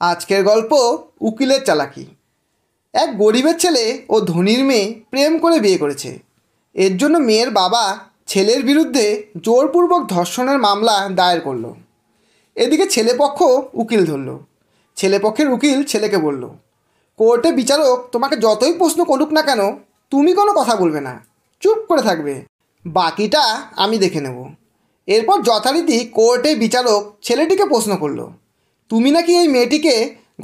আজকের গল্প উকিলের চালাকি। এক গরিবের ছেলে ও ধনীর মেয়ে প্রেম করে বিয়ে করেছে। এর জন্য মেয়ের বাবা ছেলের বিরুদ্ধে জোরপূর্বক ধর্ষণের মামলা দায়ের করলো। এদিকে ছেলেপক্ষ উকিল ধরল। ছেলেপক্ষের উকিল ছেলেকে বলল, কোর্টে বিচারক তোমাকে যতই প্রশ্ন করুক না কেন, তুমি কোনো কথা বলবে না, চুপ করে থাকবে, বাকিটা আমি দেখে নেব। এরপর যথারীতি কোর্টে বিচারক ছেলেটিকে প্রশ্ন করলো, তুমি নাকি এই মেয়েটিকে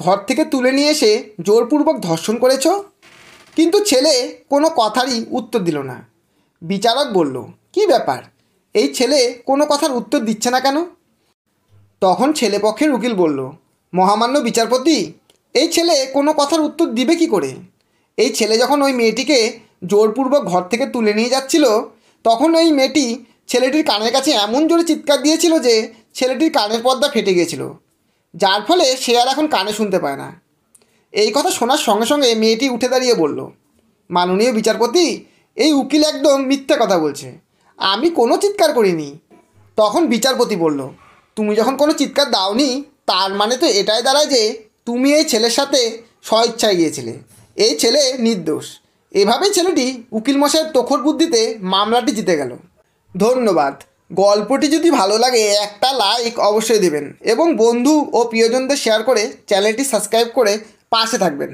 ঘর থেকে তুলে নিয়ে এসে জোরপূর্বক ধর্ষণ করেছ? কিন্তু ছেলে কোনো কথারই উত্তর দিল না। বিচারক বলল, কি ব্যাপার, এই ছেলে কোনো কথার উত্তর দিচ্ছে না কেন? তখন ছেলেপক্ষের উকিল বলল, মহামান্য বিচারপতি, এই ছেলে কোনো কথার উত্তর দিবে কি করে? এই ছেলে যখন ওই মেয়েটিকে জোরপূর্বক ঘর থেকে তুলে নিয়ে যাচ্ছিল, তখন ওই মেয়েটি ছেলেটির কানের কাছে এমন জোরে চিৎকার দিয়েছিল যে ছেলেটির কানের পর্দা ফেটে গিয়েছিল, যার ফলে সে আর এখন কানে শুনতে পায় না। এই কথা শোনার সঙ্গে সঙ্গে মেয়েটি উঠে দাঁড়িয়ে বলল, মাননীয় বিচারপতি, এই উকিল একদম মিথ্যে কথা বলছে, আমি কোনো চিৎকার করিনি। তখন বিচারপতি বলল, তুমি যখন কোনো চিৎকার দাওনি, তার মানে তো এটাই দাঁড়ায় যে তুমি এই ছেলের সাথে স্বইচ্ছায় গিয়েছিলে। এই ছেলে নির্দোষ। এভাবেই ছেলেটি উকিল মশাইয়ের তোখর বুদ্ধিতে মামলাটি জিতে গেল। ধন্যবাদ। গল্পটি যদি ভালো লাগে একটা লাইক অবশ্যই দেবেন এবং বন্ধু ও প্রিয়জনদের শেয়ার করে চ্যানেলটি সাবস্ক্রাইব করে পাশে থাকবেন।